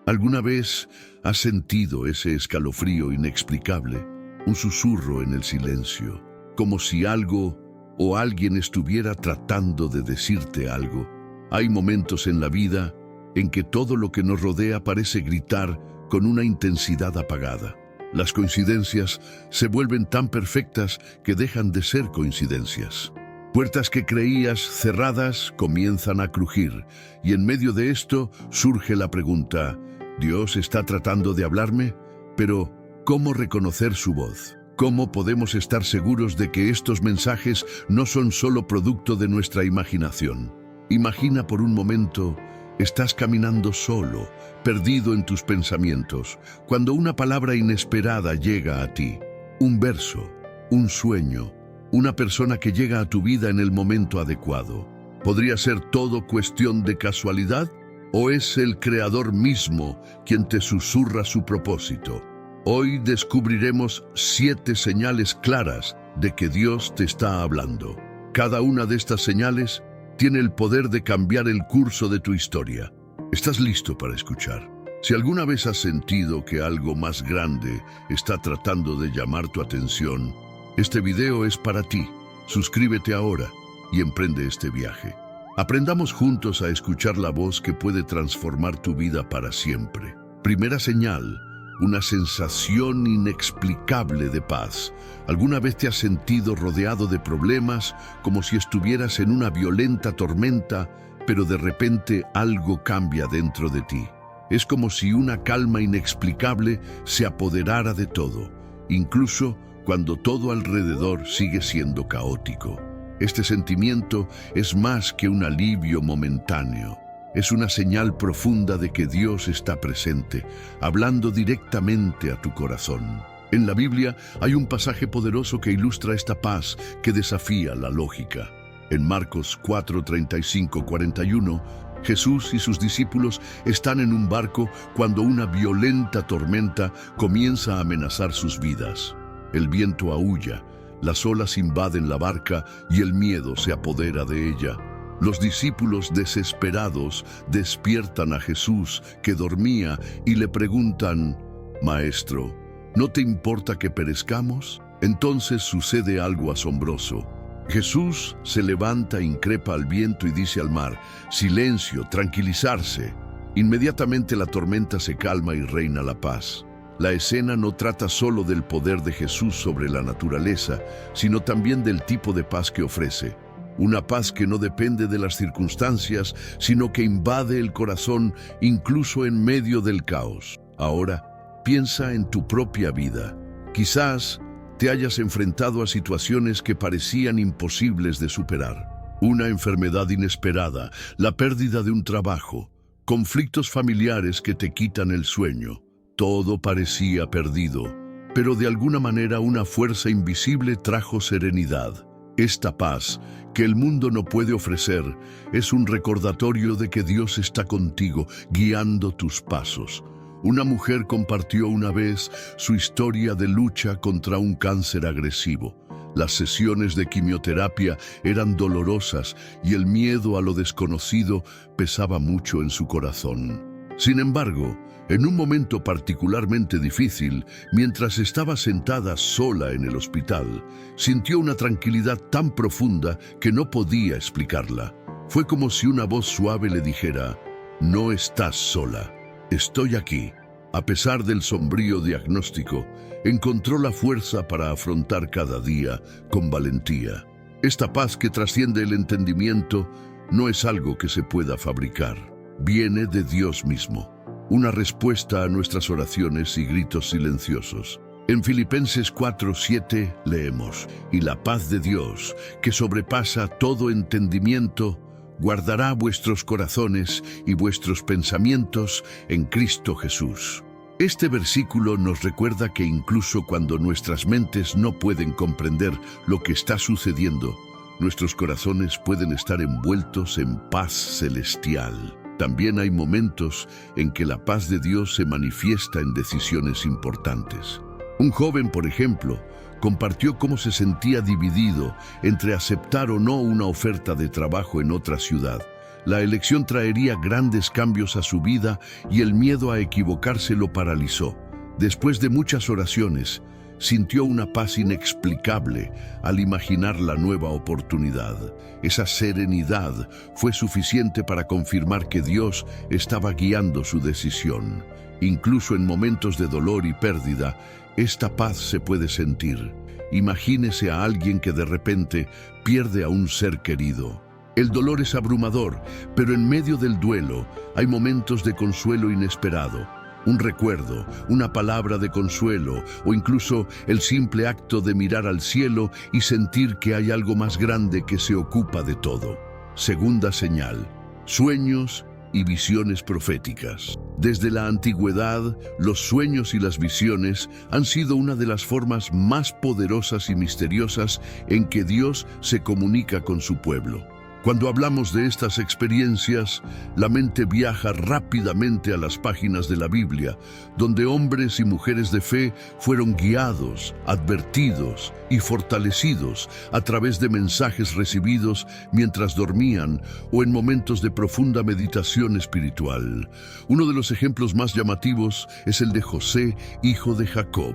¿Alguna vez has sentido ese escalofrío inexplicable? Un susurro en el silencio, como si algo o alguien estuviera tratando de decirte algo. Hay momentos en la vida en que todo lo que nos rodea parece gritar con una intensidad apagada. Las coincidencias se vuelven tan perfectas que dejan de ser coincidencias. Puertas que creías cerradas comienzan a crujir, y en medio de esto surge la pregunta: ¿Dios está tratando de hablarme? Pero, ¿cómo reconocer su voz? ¿Cómo podemos estar seguros de que estos mensajes no son solo producto de nuestra imaginación? Imagina por un momento, estás caminando solo, perdido en tus pensamientos, cuando una palabra inesperada llega a ti. Un verso, un sueño, una persona que llega a tu vida en el momento adecuado. ¿Podría ser todo cuestión de casualidad? ¿O es el Creador mismo quien te susurra su propósito? Hoy descubriremos 7 señales claras de que Dios te está hablando. Cada una de estas señales tiene el poder de cambiar el curso de tu historia. ¿Estás listo para escuchar? Si alguna vez has sentido que algo más grande está tratando de llamar tu atención, este video es para ti. Suscríbete ahora y emprende este viaje. Aprendamos juntos a escuchar la voz que puede transformar tu vida para siempre. Primera señal: una sensación inexplicable de paz. ¿Alguna vez te has sentido rodeado de problemas, como si estuvieras en una violenta tormenta, pero de repente algo cambia dentro de ti? Es como si una calma inexplicable se apoderara de todo, incluso cuando todo alrededor sigue siendo caótico. Este sentimiento es más que un alivio momentáneo. Es una señal profunda de que Dios está presente, hablando directamente a tu corazón. En la Biblia hay un pasaje poderoso que ilustra esta paz que desafía la lógica. En Marcos 4:35-41, Jesús y sus discípulos están en un barco cuando una violenta tormenta comienza a amenazar sus vidas. El viento aúlla, las olas invaden la barca y el miedo se apodera de ella. Los discípulos desesperados despiertan a Jesús, que dormía, y le preguntan: «Maestro, ¿no te importa que perezcamos?». Entonces sucede algo asombroso. Jesús se levanta, increpa al viento y dice al mar: «Silencio, tranquilizarse». Inmediatamente la tormenta se calma y reina la paz. La escena no trata solo del poder de Jesús sobre la naturaleza, sino también del tipo de paz que ofrece. Una paz que no depende de las circunstancias, sino que invade el corazón incluso en medio del caos. Ahora, piensa en tu propia vida. Quizás te hayas enfrentado a situaciones que parecían imposibles de superar. Una enfermedad inesperada, la pérdida de un trabajo, conflictos familiares que te quitan el sueño. Todo parecía perdido, pero de alguna manera una fuerza invisible trajo serenidad. Esta paz, que el mundo no puede ofrecer, es un recordatorio de que Dios está contigo, guiando tus pasos. Una mujer compartió una vez su historia de lucha contra un cáncer agresivo. Las sesiones de quimioterapia eran dolorosas y el miedo a lo desconocido pesaba mucho en su corazón. Sin embargo, en un momento particularmente difícil, mientras estaba sentada sola en el hospital, sintió una tranquilidad tan profunda que no podía explicarla. Fue como si una voz suave le dijera: «No estás sola, estoy aquí». A pesar del sombrío diagnóstico, encontró la fuerza para afrontar cada día con valentía. Esta paz que trasciende el entendimiento no es algo que se pueda fabricar. Viene de Dios mismo, una respuesta a nuestras oraciones y gritos silenciosos. En Filipenses 4:7 leemos: «Y la paz de Dios, que sobrepasa todo entendimiento, guardará vuestros corazones y vuestros pensamientos en Cristo Jesús». Este versículo nos recuerda que incluso cuando nuestras mentes no pueden comprender lo que está sucediendo, nuestros corazones pueden estar envueltos en paz celestial. También hay momentos en que la paz de Dios se manifiesta en decisiones importantes. Un joven, por ejemplo, compartió cómo se sentía dividido entre aceptar o no una oferta de trabajo en otra ciudad. La elección traería grandes cambios a su vida y el miedo a equivocarse lo paralizó. Después de muchas oraciones, sintió una paz inexplicable al imaginar la nueva oportunidad. Esa serenidad fue suficiente para confirmar que Dios estaba guiando su decisión. Incluso en momentos de dolor y pérdida, esta paz se puede sentir. Imagínese a alguien que de repente pierde a un ser querido. El dolor es abrumador, pero en medio del duelo hay momentos de consuelo inesperado. Un recuerdo, una palabra de consuelo o incluso el simple acto de mirar al cielo y sentir que hay algo más grande que se ocupa de todo. Segunda señal: sueños y visiones proféticas. Desde la antigüedad, los sueños y las visiones han sido una de las formas más poderosas y misteriosas en que Dios se comunica con su pueblo. Cuando hablamos de estas experiencias, la mente viaja rápidamente a las páginas de la Biblia, donde hombres y mujeres de fe fueron guiados, advertidos y fortalecidos a través de mensajes recibidos mientras dormían o en momentos de profunda meditación espiritual. Uno de los ejemplos más llamativos es el de José, hijo de Jacob.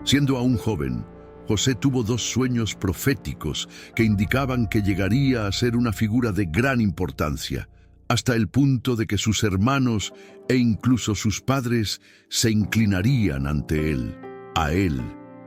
Siendo aún joven, José tuvo dos sueños proféticos que indicaban que llegaría a ser una figura de gran importancia, hasta el punto de que sus hermanos e incluso sus padres se inclinarían ante él. A él,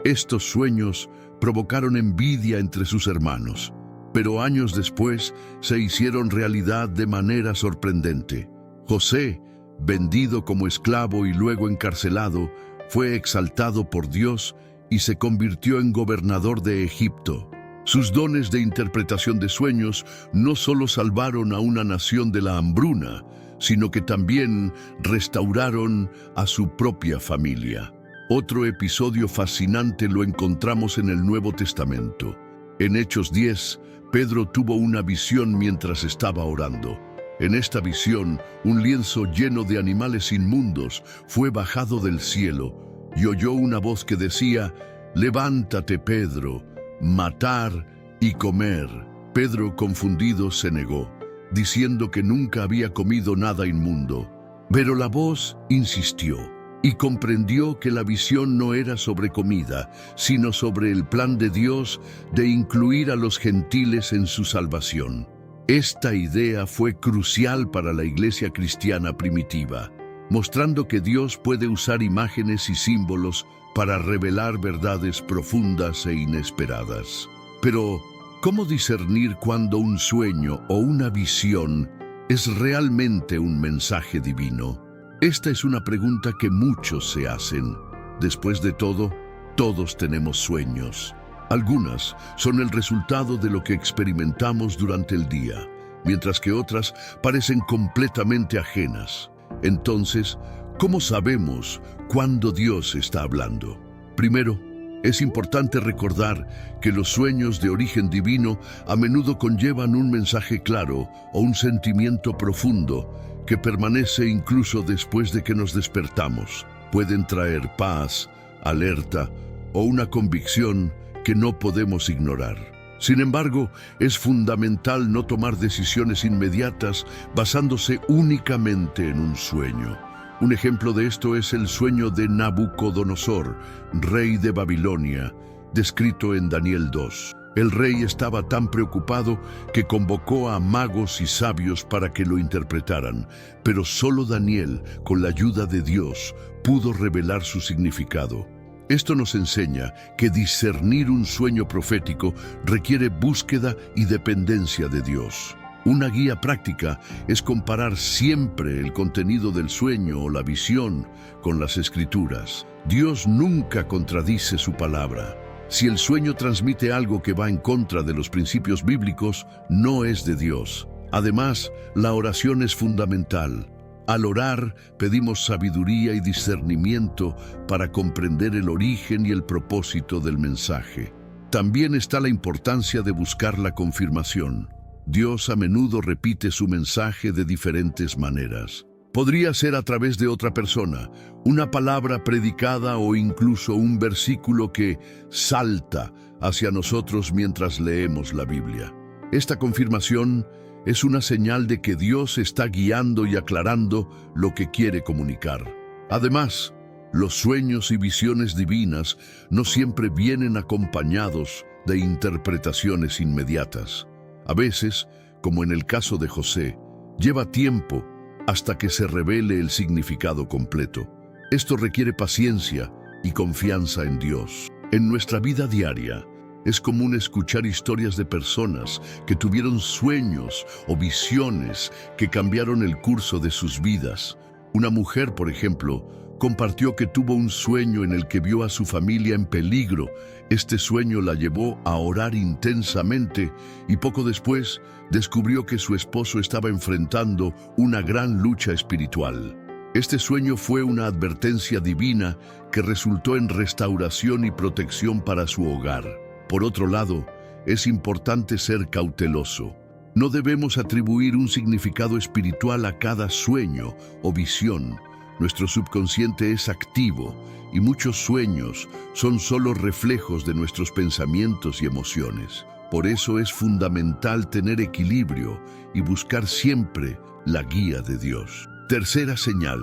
estos sueños provocaron envidia entre sus hermanos, pero años después se hicieron realidad de manera sorprendente. José, vendido como esclavo y luego encarcelado, fue exaltado por Dios y se convirtió en gobernador de Egipto. Sus dones de interpretación de sueños no solo salvaron a una nación de la hambruna, sino que también restauraron a su propia familia. Otro episodio fascinante lo encontramos en el Nuevo Testamento. En Hechos 10, Pedro tuvo una visión mientras estaba orando. En esta visión, un lienzo lleno de animales inmundos fue bajado del cielo, y oyó una voz que decía: «Levántate, Pedro, matar y comer». Pedro, confundido, se negó, diciendo que nunca había comido nada inmundo. Pero la voz insistió y comprendió que la visión no era sobre comida, sino sobre el plan de Dios de incluir a los gentiles en su salvación. Esta idea fue crucial para la iglesia cristiana primitiva, mostrando que Dios puede usar imágenes y símbolos para revelar verdades profundas e inesperadas. Pero, ¿cómo discernir cuando un sueño o una visión es realmente un mensaje divino? Esta es una pregunta que muchos se hacen. Después de todo, todos tenemos sueños. Algunas son el resultado de lo que experimentamos durante el día, mientras que otras parecen completamente ajenas. Entonces, ¿cómo sabemos cuándo Dios está hablando? Primero, es importante recordar que los sueños de origen divino a menudo conllevan un mensaje claro o un sentimiento profundo que permanece incluso después de que nos despertamos. Pueden traer paz, alerta o una convicción que no podemos ignorar. Sin embargo, es fundamental no tomar decisiones inmediatas basándose únicamente en un sueño. Un ejemplo de esto es el sueño de Nabucodonosor, rey de Babilonia, descrito en Daniel 2. El rey estaba tan preocupado que convocó a magos y sabios para que lo interpretaran, pero solo Daniel, con la ayuda de Dios, pudo revelar su significado. Esto nos enseña que discernir un sueño profético requiere búsqueda y dependencia de Dios. Una guía práctica es comparar siempre el contenido del sueño o la visión con las Escrituras. Dios nunca contradice su palabra. Si el sueño transmite algo que va en contra de los principios bíblicos, no es de Dios. Además, la oración es fundamental. Al orar, pedimos sabiduría y discernimiento para comprender el origen y el propósito del mensaje. También está la importancia de buscar la confirmación. Dios a menudo repite su mensaje de diferentes maneras. Podría ser a través de otra persona, una palabra predicada o incluso un versículo que salta hacia nosotros mientras leemos la Biblia. Esta confirmación es una señal de que Dios está guiando y aclarando lo que quiere comunicar. Además, los sueños y visiones divinas no siempre vienen acompañados de interpretaciones inmediatas. A veces, como en el caso de José, lleva tiempo hasta que se revele el significado completo. Esto requiere paciencia y confianza en Dios. En nuestra vida diaria, es común escuchar historias de personas que tuvieron sueños o visiones que cambiaron el curso de sus vidas. Una mujer, por ejemplo, compartió que tuvo un sueño en el que vio a su familia en peligro. Este sueño la llevó a orar intensamente y poco después descubrió que su esposo estaba enfrentando una gran lucha espiritual. Este sueño fue una advertencia divina que resultó en restauración y protección para su hogar. Por otro lado, es importante ser cauteloso. No debemos atribuir un significado espiritual a cada sueño o visión. Nuestro subconsciente es activo y muchos sueños son solo reflejos de nuestros pensamientos y emociones. Por eso es fundamental tener equilibrio y buscar siempre la guía de Dios. Tercera señal: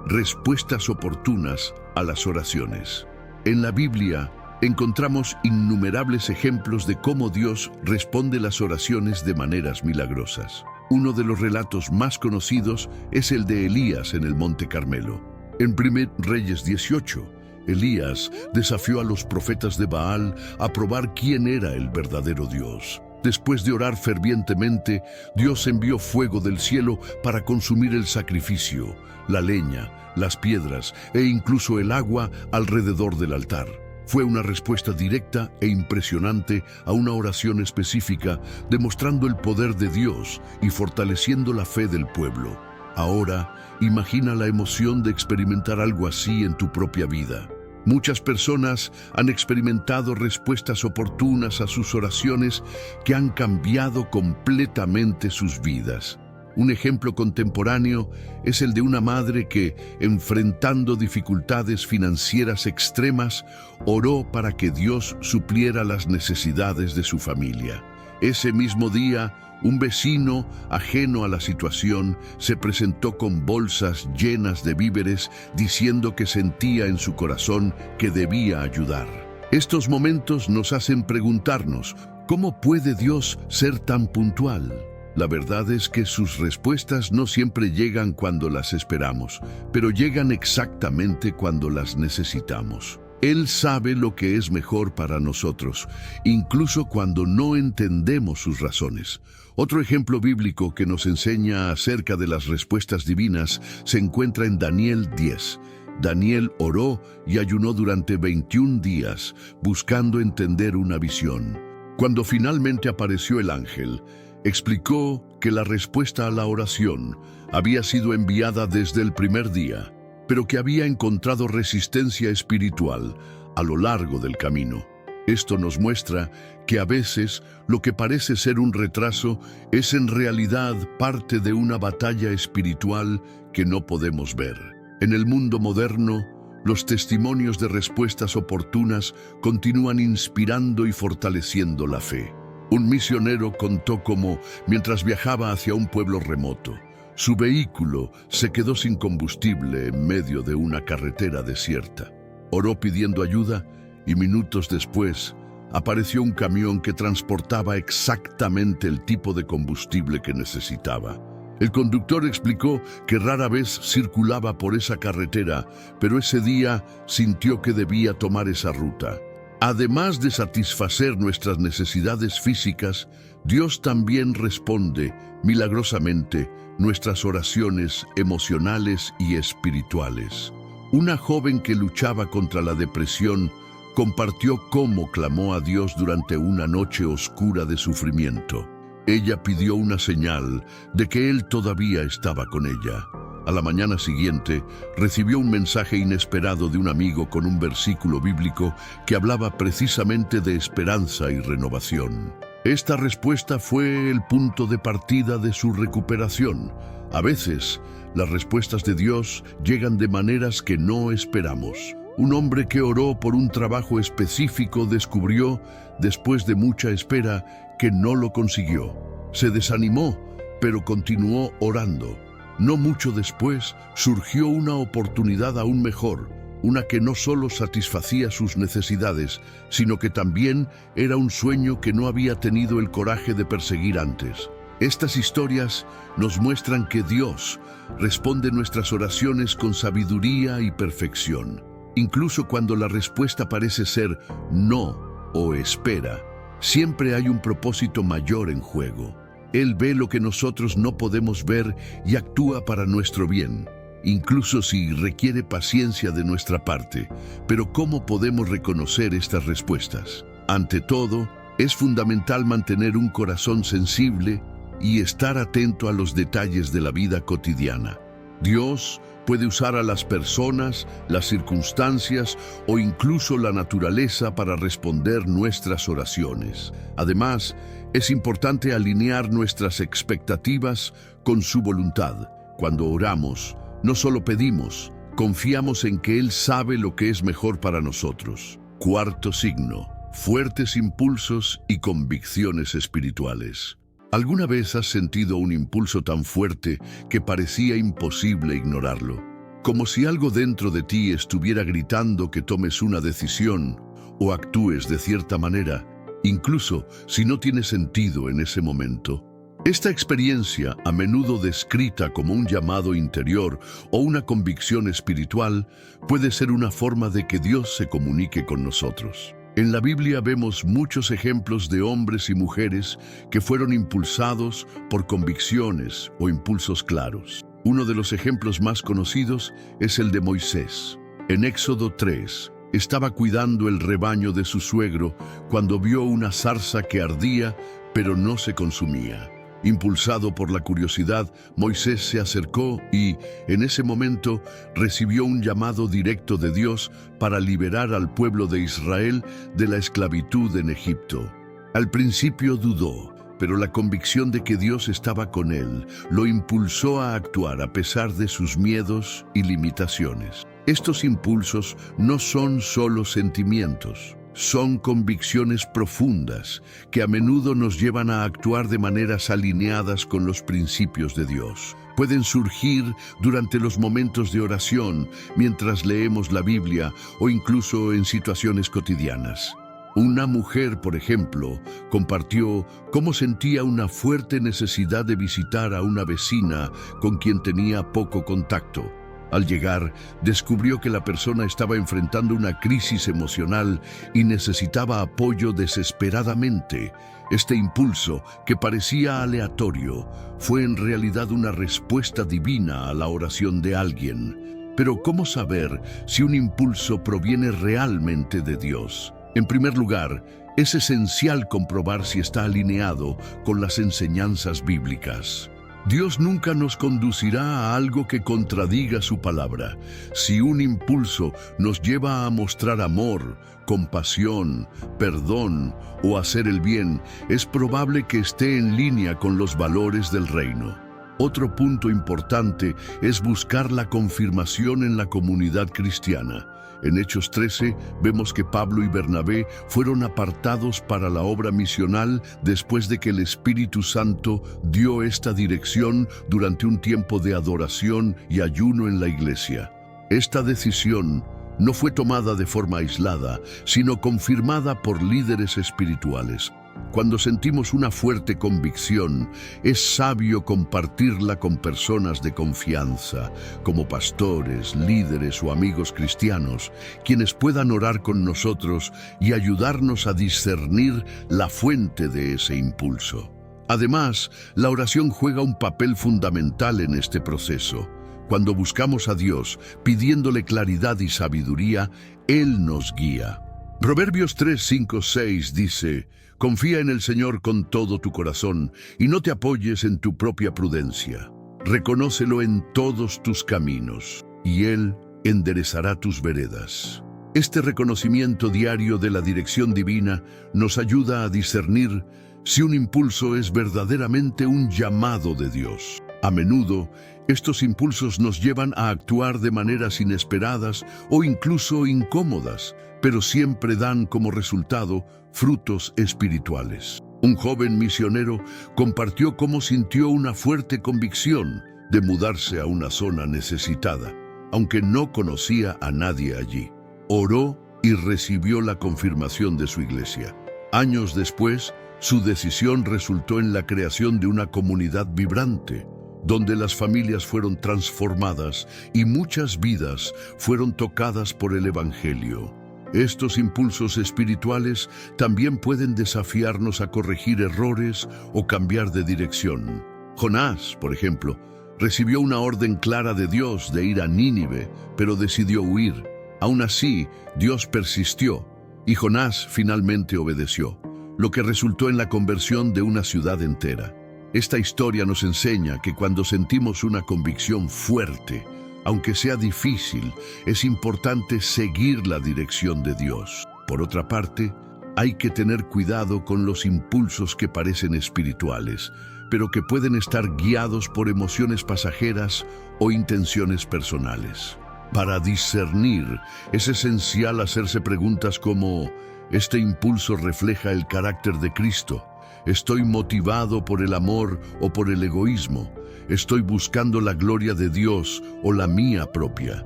respuestas oportunas a las oraciones. En la Biblia encontramos innumerables ejemplos de cómo Dios responde las oraciones de maneras milagrosas. Uno de los relatos más conocidos es el de Elías en el Monte Carmelo. En 1 Reyes 18, Elías desafió a los profetas de Baal a probar quién era el verdadero Dios. Después de orar fervientemente, Dios envió fuego del cielo para consumir el sacrificio, la leña, las piedras e incluso el agua alrededor del altar. Fue una respuesta directa e impresionante a una oración específica, demostrando el poder de Dios y fortaleciendo la fe del pueblo. Ahora, imagina la emoción de experimentar algo así en tu propia vida. Muchas personas han experimentado respuestas oportunas a sus oraciones que han cambiado completamente sus vidas. Un ejemplo contemporáneo es el de una madre que, enfrentando dificultades financieras extremas, oró para que Dios supliera las necesidades de su familia. Ese mismo día, un vecino, ajeno a la situación, se presentó con bolsas llenas de víveres, diciendo que sentía en su corazón que debía ayudar. Estos momentos nos hacen preguntarnos, ¿cómo puede Dios ser tan puntual? La verdad es que sus respuestas no siempre llegan cuando las esperamos, pero llegan exactamente cuando las necesitamos. Él sabe lo que es mejor para nosotros, incluso cuando no entendemos sus razones. Otro ejemplo bíblico que nos enseña acerca de las respuestas divinas se encuentra en Daniel 10. Daniel oró y ayunó durante 21 días, buscando entender una visión. Cuando finalmente apareció el ángel, explicó que la respuesta a la oración había sido enviada desde el primer día, pero que había encontrado resistencia espiritual a lo largo del camino. Esto nos muestra que a veces lo que parece ser un retraso es en realidad parte de una batalla espiritual que no podemos ver. En el mundo moderno, los testimonios de respuestas oportunas continúan inspirando y fortaleciendo la fe. Un misionero contó cómo, mientras viajaba hacia un pueblo remoto, su vehículo se quedó sin combustible en medio de una carretera desierta. Oró pidiendo ayuda y minutos después apareció un camión que transportaba exactamente el tipo de combustible que necesitaba. El conductor explicó que rara vez circulaba por esa carretera, pero ese día sintió que debía tomar esa ruta. Además de satisfacer nuestras necesidades físicas, Dios también responde milagrosamente nuestras oraciones emocionales y espirituales. Una joven que luchaba contra la depresión compartió cómo clamó a Dios durante una noche oscura de sufrimiento. Ella pidió una señal de que Él todavía estaba con ella. A la mañana siguiente, recibió un mensaje inesperado de un amigo con un versículo bíblico que hablaba precisamente de esperanza y renovación. Esta respuesta fue el punto de partida de su recuperación. A veces, las respuestas de Dios llegan de maneras que no esperamos. Un hombre que oró por un trabajo específico descubrió, después de mucha espera, que no lo consiguió. Se desanimó, pero continuó orando. No mucho después surgió una oportunidad aún mejor, una que no solo satisfacía sus necesidades, sino que también era un sueño que no había tenido el coraje de perseguir antes. Estas historias nos muestran que Dios responde nuestras oraciones con sabiduría y perfección. Incluso cuando la respuesta parece ser no o espera, siempre hay un propósito mayor en juego. Él ve lo que nosotros no podemos ver y actúa para nuestro bien, incluso si requiere paciencia de nuestra parte. Pero ¿cómo podemos reconocer estas respuestas? Ante todo, es fundamental mantener un corazón sensible y estar atento a los detalles de la vida cotidiana. Dios puede usar a las personas, las circunstancias o incluso la naturaleza para responder nuestras oraciones. Además, es importante alinear nuestras expectativas con su voluntad. Cuando oramos, no solo pedimos, confiamos en que Él sabe lo que es mejor para nosotros. Cuarto signo: fuertes impulsos y convicciones espirituales. ¿Alguna vez has sentido un impulso tan fuerte que parecía imposible ignorarlo? Como si algo dentro de ti estuviera gritando que tomes una decisión o actúes de cierta manera, incluso si no tiene sentido en ese momento. Esta experiencia, a menudo descrita como un llamado interior o una convicción espiritual, puede ser una forma de que Dios se comunique con nosotros. En la Biblia vemos muchos ejemplos de hombres y mujeres que fueron impulsados por convicciones o impulsos claros. Uno de los ejemplos más conocidos es el de Moisés. En Éxodo 3, estaba cuidando el rebaño de su suegro cuando vio una zarza que ardía, pero no se consumía. Impulsado por la curiosidad, Moisés se acercó y, en ese momento, recibió un llamado directo de Dios para liberar al pueblo de Israel de la esclavitud en Egipto. Al principio dudó, pero la convicción de que Dios estaba con él lo impulsó a actuar a pesar de sus miedos y limitaciones. Estos impulsos no son solo sentimientos. Son convicciones profundas que a menudo nos llevan a actuar de maneras alineadas con los principios de Dios. Pueden surgir durante los momentos de oración, mientras leemos la Biblia o incluso en situaciones cotidianas. Una mujer, por ejemplo, compartió cómo sentía una fuerte necesidad de visitar a una vecina con quien tenía poco contacto. Al llegar, descubrió que la persona estaba enfrentando una crisis emocional y necesitaba apoyo desesperadamente. Este impulso, que parecía aleatorio, fue en realidad una respuesta divina a la oración de alguien. Pero ¿cómo saber si un impulso proviene realmente de Dios? En primer lugar, es esencial comprobar si está alineado con las enseñanzas bíblicas. Dios nunca nos conducirá a algo que contradiga su palabra. Si un impulso nos lleva a mostrar amor, compasión, perdón o hacer el bien, es probable que esté en línea con los valores del reino. Otro punto importante es buscar la confirmación en la comunidad cristiana. En Hechos 13 vemos que Pablo y Bernabé fueron apartados para la obra misional después de que el Espíritu Santo dio esta dirección durante un tiempo de adoración y ayuno en la iglesia. Esta decisión no fue tomada de forma aislada, sino confirmada por líderes espirituales. Cuando sentimos una fuerte convicción, es sabio compartirla con personas de confianza, como pastores, líderes o amigos cristianos, quienes puedan orar con nosotros y ayudarnos a discernir la fuente de ese impulso. Además, la oración juega un papel fundamental en este proceso. Cuando buscamos a Dios, pidiéndole claridad y sabiduría, Él nos guía. Proverbios 3, 5, 6 dice: confía en el Señor con todo tu corazón y no te apoyes en tu propia prudencia. Reconócelo en todos tus caminos y Él enderezará tus veredas. Este reconocimiento diario de la dirección divina nos ayuda a discernir si un impulso es verdaderamente un llamado de Dios. A menudo, estos impulsos nos llevan a actuar de maneras inesperadas o incluso incómodas, pero siempre dan como resultado frutos espirituales. Un joven misionero compartió cómo sintió una fuerte convicción de mudarse a una zona necesitada, aunque no conocía a nadie allí. Oró y recibió la confirmación de su iglesia. Años después, su decisión resultó en la creación de una comunidad vibrante, donde las familias fueron transformadas y muchas vidas fueron tocadas por el Evangelio. Estos impulsos espirituales también pueden desafiarnos a corregir errores o cambiar de dirección. Jonás, por ejemplo, recibió una orden clara de Dios de ir a Nínive, pero decidió huir. Aún así, Dios persistió y Jonás finalmente obedeció, lo que resultó en la conversión de una ciudad entera. Esta historia nos enseña que cuando sentimos una convicción fuerte, aunque sea difícil, es importante seguir la dirección de Dios. Por otra parte, hay que tener cuidado con los impulsos que parecen espirituales, pero que pueden estar guiados por emociones pasajeras o intenciones personales. Para discernir, es esencial hacerse preguntas como: ¿este impulso refleja el carácter de Cristo? ¿Estoy motivado por el amor o por el egoísmo? ¿Estoy buscando la gloria de Dios o la mía propia?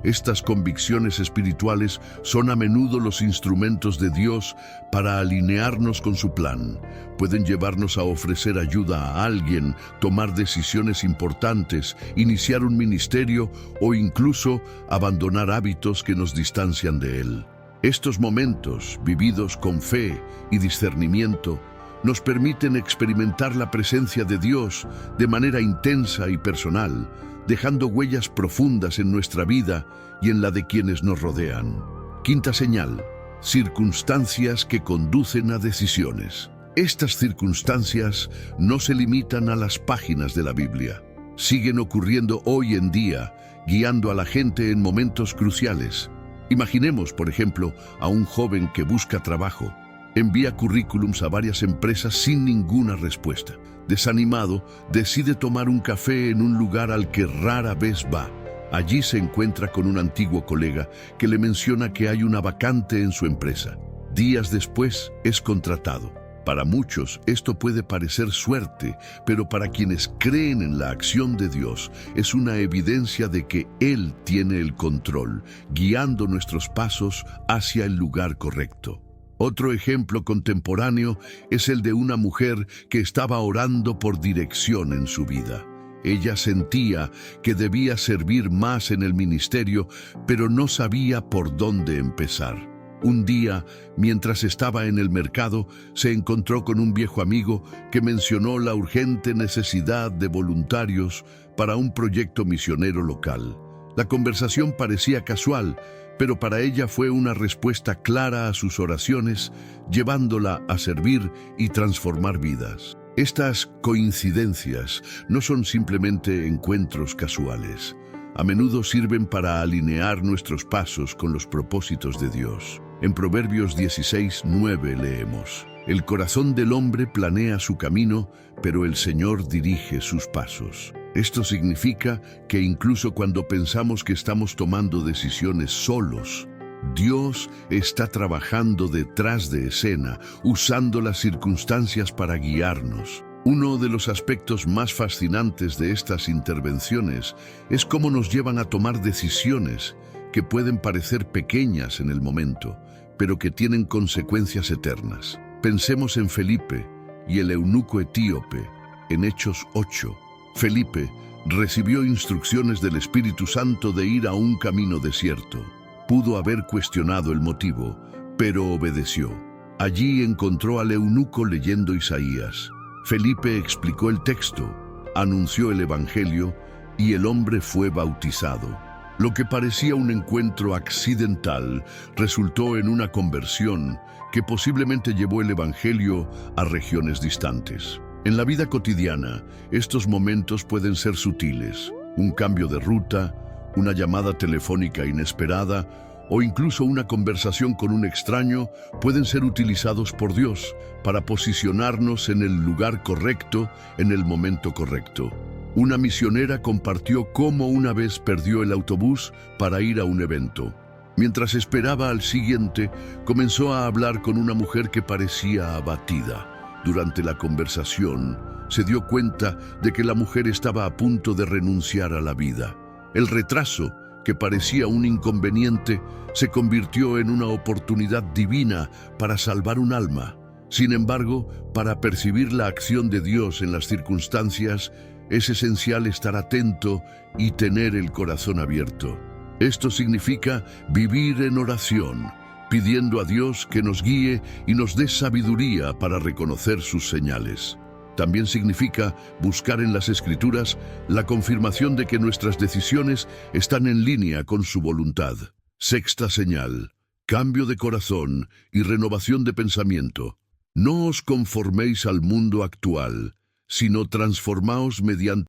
Estas convicciones espirituales son a menudo los instrumentos de Dios para alinearnos con su plan. Pueden llevarnos a ofrecer ayuda a alguien, tomar decisiones importantes, iniciar un ministerio o incluso abandonar hábitos que nos distancian de Él. Estos momentos, vividos con fe y discernimiento, nos permiten experimentar la presencia de Dios de manera intensa y personal, dejando huellas profundas en nuestra vida y en la de quienes nos rodean. Quinta señal: circunstancias que conducen a decisiones. Estas circunstancias no se limitan a las páginas de la Biblia. Siguen ocurriendo hoy en día, guiando a la gente en momentos cruciales. Imaginemos, por ejemplo, a un joven que busca trabajo. Envía currículums a varias empresas sin ninguna respuesta. Desanimado, decide tomar un café en un lugar al que rara vez va. Allí se encuentra con un antiguo colega que le menciona que hay una vacante en su empresa. Días después es contratado. Para muchos esto puede parecer suerte, pero para quienes creen en la acción de Dios es una evidencia de que Él tiene el control, guiando nuestros pasos hacia el lugar correcto. Otro ejemplo contemporáneo es el de una mujer que estaba orando por dirección en su vida. Ella sentía que debía servir más en el ministerio, pero no sabía por dónde empezar. Un día, mientras estaba en el mercado, se encontró con un viejo amigo que mencionó la urgente necesidad de voluntarios para un proyecto misionero local. La conversación parecía casual, pero para ella fue una respuesta clara a sus oraciones, llevándola a servir y transformar vidas. Estas coincidencias no son simplemente encuentros casuales. A menudo sirven para alinear nuestros pasos con los propósitos de Dios. En Proverbios 16:9 leemos: el corazón del hombre planea su camino, pero el Señor dirige sus pasos. Esto significa que incluso cuando pensamos que estamos tomando decisiones solos, Dios está trabajando detrás de escena, usando las circunstancias para guiarnos. Uno de los aspectos más fascinantes de estas intervenciones es cómo nos llevan a tomar decisiones que pueden parecer pequeñas en el momento, pero que tienen consecuencias eternas. Pensemos en Felipe y el eunuco etíope en Hechos 8. Felipe recibió instrucciones del Espíritu Santo de ir a un camino desierto. Pudo haber cuestionado el motivo, pero obedeció. Allí encontró al eunuco leyendo Isaías. Felipe explicó el texto, anunció el Evangelio y el hombre fue bautizado. Lo que parecía un encuentro accidental resultó en una conversión que posiblemente llevó el Evangelio a regiones distantes. En la vida cotidiana, estos momentos pueden ser sutiles. Un cambio de ruta, una llamada telefónica inesperada o incluso una conversación con un extraño pueden ser utilizados por Dios para posicionarnos en el lugar correcto, en el momento correcto. Una misionera compartió cómo una vez perdió el autobús para ir a un evento. Mientras esperaba al siguiente, comenzó a hablar con una mujer que parecía abatida. Durante la conversación, se dio cuenta de que la mujer estaba a punto de renunciar a la vida. El retraso, que parecía un inconveniente, se convirtió en una oportunidad divina para salvar un alma. Sin embargo, para percibir la acción de Dios en las circunstancias, es esencial estar atento y tener el corazón abierto. Esto significa vivir en oración, pidiendo a Dios que nos guíe y nos dé sabiduría para reconocer sus señales. También significa buscar en las Escrituras la confirmación de que nuestras decisiones están en línea con su voluntad. Sexta señal: cambio de corazón y renovación de pensamiento. No os conforméis al mundo actual, sino transformaos mediante